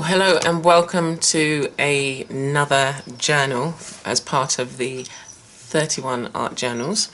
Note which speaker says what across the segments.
Speaker 1: Hello and welcome to another journal as part of the 31 art journals.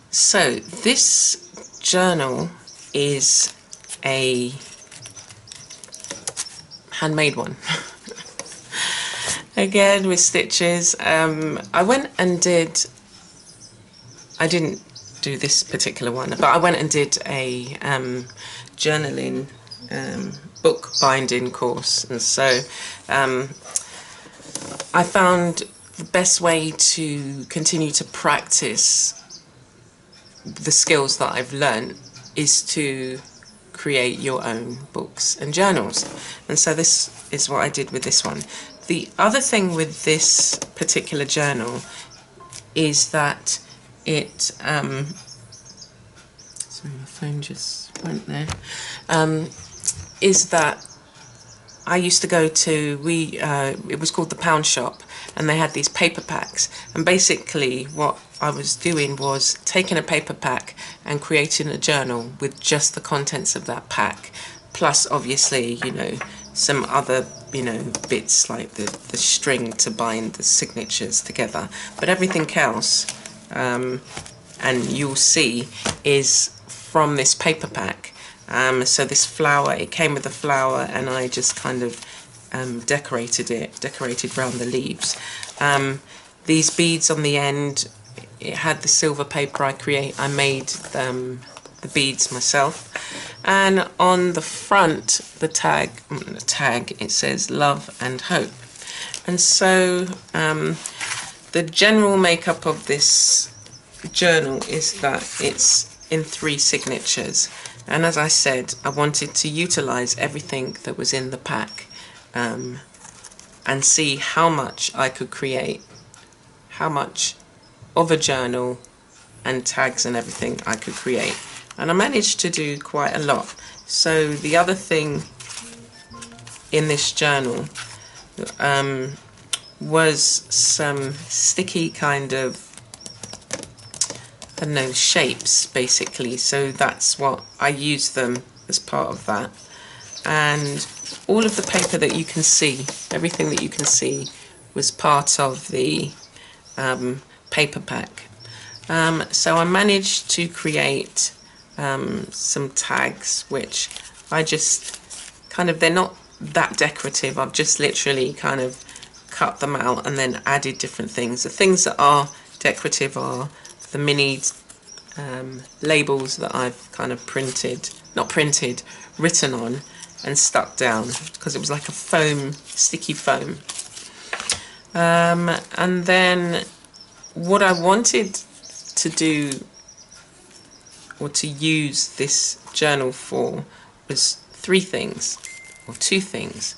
Speaker 1: So this journal is a handmade one. Again with stitches. I didn't do this particular one, but I went and did a journaling book binding course, and so I found the best way to continue to practice the skills that I've learned is to create your own books and journals, and so this is what I did with this one. The other thing with this particular journal is that it sorry, my phone just went there. Is that I used to go to, it was called the Pound Shop, and they had these paper packs, and basically what I was doing was taking a paper pack and creating a journal with just the contents of that pack, plus obviously, you know, some other, you know, bits like the string to bind the signatures together, but everything else, and you'll see, is from this paper pack. So this flower, it came with a flower, and I just kind of decorated around the leaves. These beads on the end, it had the silver paper I made the beads myself. And on the front, the tag, it says love and hope. And so the general makeup of this journal is that it's in 3 signatures. And as I said, I wanted to utilize everything that was in the pack and see how much I could create, how much of a journal and tags and everything I could create. And I managed to do quite a lot. So the other thing in this journal was some sticky kind of, I don't know, shapes basically, so that's what I used them as part of that. And all of the paper that you can see, everything that you can see, was part of the paper pack. So I managed to create some tags, which I just kind of, they're not that decorative, I've just literally kind of cut them out and then added different things. The things that are decorative are the mini labels that I've kind of written on and stuck down, because it was like a foam, sticky foam. And then what I wanted to do, or to use this journal for, was 3 things, or 2 things.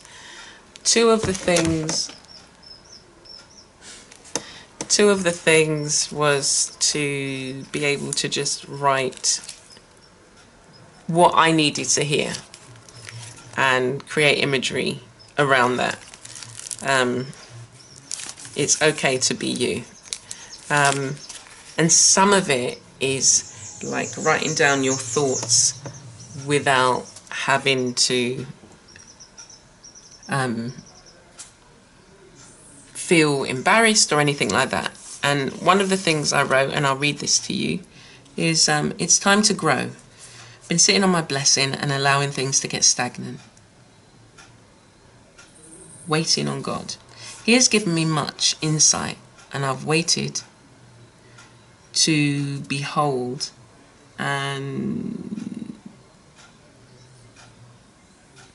Speaker 1: Two of the things was to be able to just write what I needed to hear and create imagery around that. It's okay to be you. And some of it is like writing down your thoughts without having to feel embarrassed or anything like that. And one of the things I wrote, and I'll read this to you, is it's time to grow. Been sitting on my blessing and allowing things to get stagnant. Waiting on God. He has given me much insight, and I've waited to behold and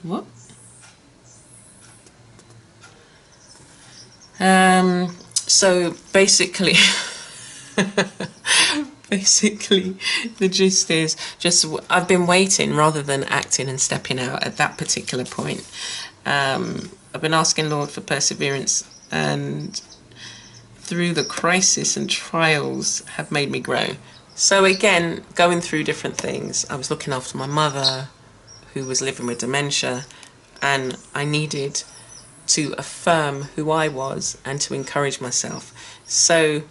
Speaker 1: what? So basically, the gist is just I've been waiting rather than acting and stepping out at that particular point. I've been asking Lord for perseverance, and through the crisis and trials have made me grow. So again, going through different things. I was looking after my mother, who was living with dementia, and I needed to affirm who I was and to encourage myself. So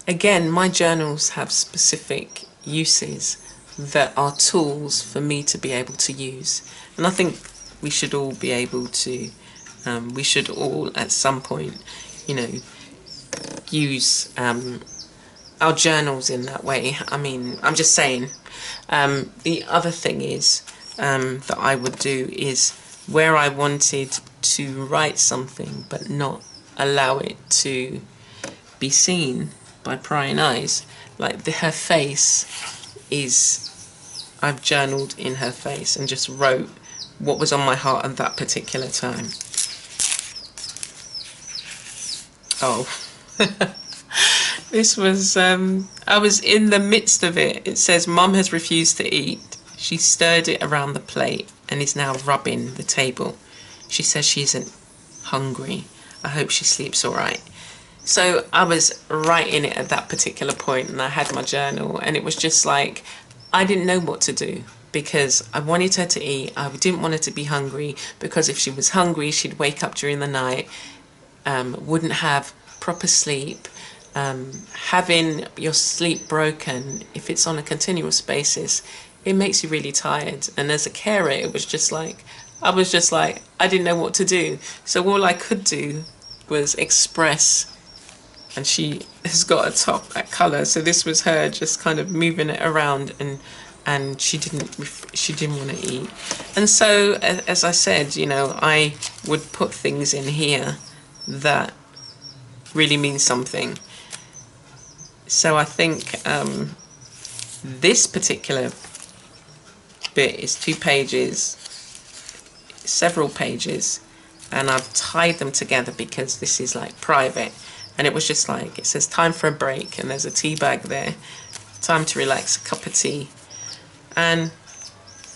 Speaker 1: again, my journals have specific uses that are tools for me to be able to use, and I think we should all be able to We should all at some point, you know, use our journals in that way. I mean, I'm just saying. The other thing is that I would do is where I wanted to write something but not allow it to be seen by prying eyes, like her face is, I've journaled in her face and just wrote what was on my heart at that particular time. Oh. This was, I was in the midst of it. It says, Mum has refused to eat. She stirred it around the plate and is now rubbing the table. She says she isn't hungry. I hope she sleeps all right. So I was writing it at that particular point, and I had my journal, and it was just like, I didn't know what to do because I wanted her to eat. I didn't want her to be hungry, because if she was hungry, she'd wake up during the night, wouldn't have proper sleep. Having your sleep broken, if it's on a continuous basis, it makes you really tired. And as a carer, it was just like, I was just like, I didn't know what to do. So all I could do was express. And she has got a top, that colour, so this was her just kind of moving it around, and she didn't want to eat. And so, as I said, you know, I would put things in here that really mean something. So I think this particular bit is 2 pages, several pages, and I've tied them together because this is like private. And it was just like, it says time for a break, and there's a tea bag there, time to relax, a cup of tea. And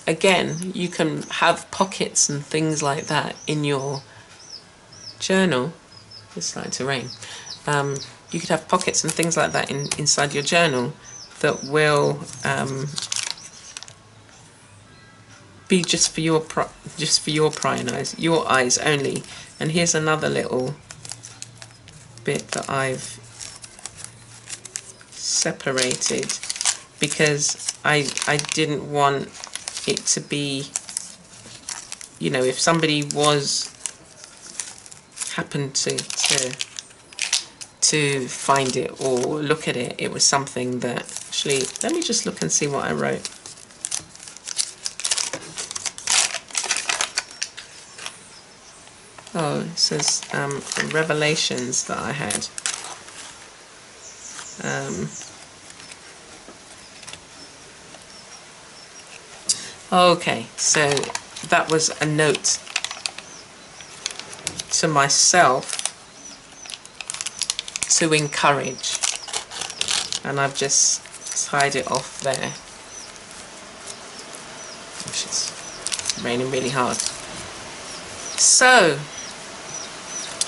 Speaker 1: again, you can have pockets and things like that in your journal. It's starting to rain. You could have pockets and things like that inside your journal that will be just for your prying eyes, your eyes only. And here's another little bit that I've separated because I didn't want it to be, you know, if somebody happened to find it or look at it, it was something that actually, let me just look and see what I wrote. Oh, it says revelations that I had. Okay, so that was a note to myself to encourage, and I've just tied it off there. Gosh, it's raining really hard. So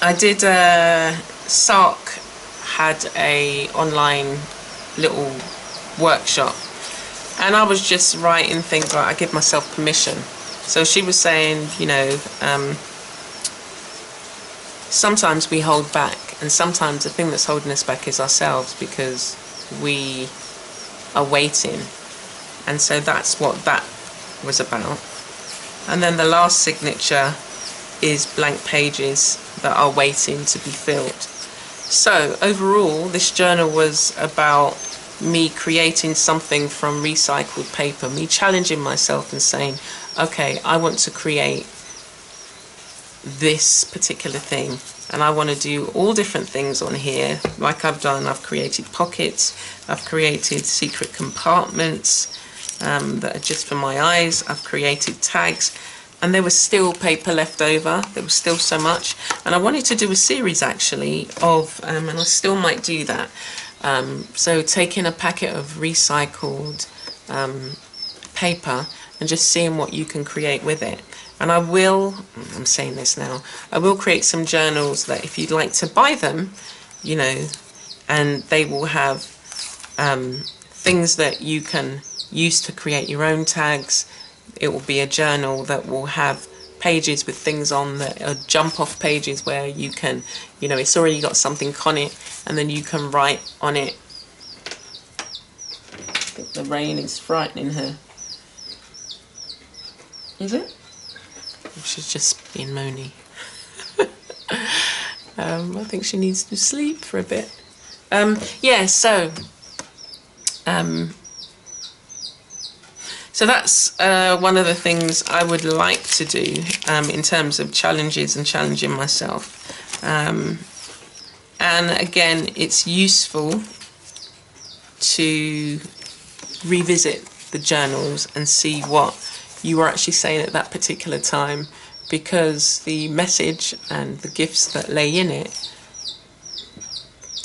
Speaker 1: I did SARC had a online little workshop, and I was just writing things like, I give myself permission. So she was saying, you know, sometimes we hold back, and sometimes the thing that's holding us back is ourselves, because we are waiting. And so that's what that was about. And then the last signature is blank pages that are waiting to be filled. So overall, this journal was about me creating something from recycled paper, me challenging myself and saying, okay, I want to create this particular thing, and I want to do all different things on here. Like I've done, I've created pockets, I've created secret compartments that are just for my eyes, I've created tags, and there was still paper left over. There was still so much, and I wanted to do a series actually of, and I still might do that. So taking a packet of recycled paper and just seeing what you can create with it. And I will, I'm saying this now, I will create some journals that if you'd like to buy them, you know, and they will have things that you can use to create your own tags. It will be a journal that will have pages with things on that are jump off pages where you can, you know, it's already got something on it, and then you can write on it. I think the rain is frightening her. Is it? She's just being moany. I think she needs to sleep for a bit. Yeah, so that's one of the things I would like to do in terms of challenges and challenging myself. And again, it's useful to revisit the journals and see what you were actually saying at that particular time, because the message and the gifts that lay in it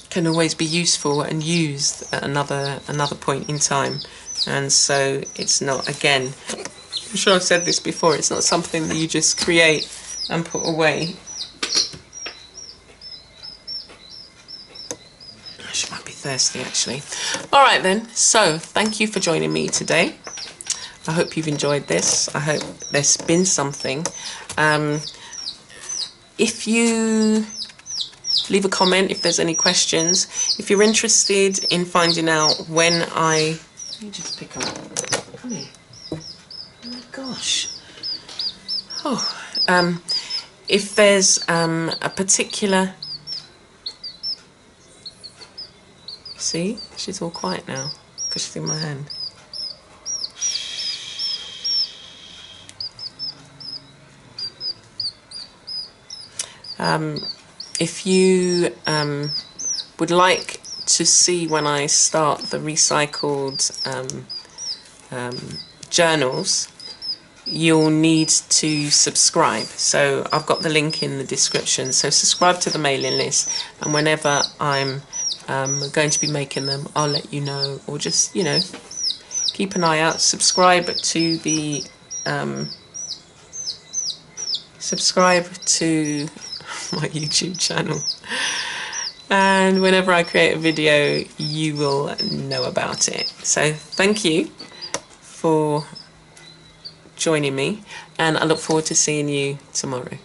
Speaker 1: can always be useful and used at another point in time. And so it's not, again, I'm sure I've said this before, it's not something that you just create and put away. She might be thirsty actually. Alright then, so thank you for joining me today. I hope you've enjoyed this. I hope there's been something. If you leave a comment if there's any questions, if you're interested in finding out when let me just pick up. Come here. Oh my gosh. Oh, if there's a particular. See, she's all quiet now because she's in my hand. If you would like to see when I start the recycled journals, you'll need to subscribe. So I've got the link in the description. So subscribe to the mailing list, and whenever I'm going to be making them, I'll let you know, or just, you know, keep an eye out. Subscribe to my YouTube channel, and whenever I create a video you will know about it. So thank you for joining me, and I look forward to seeing you tomorrow.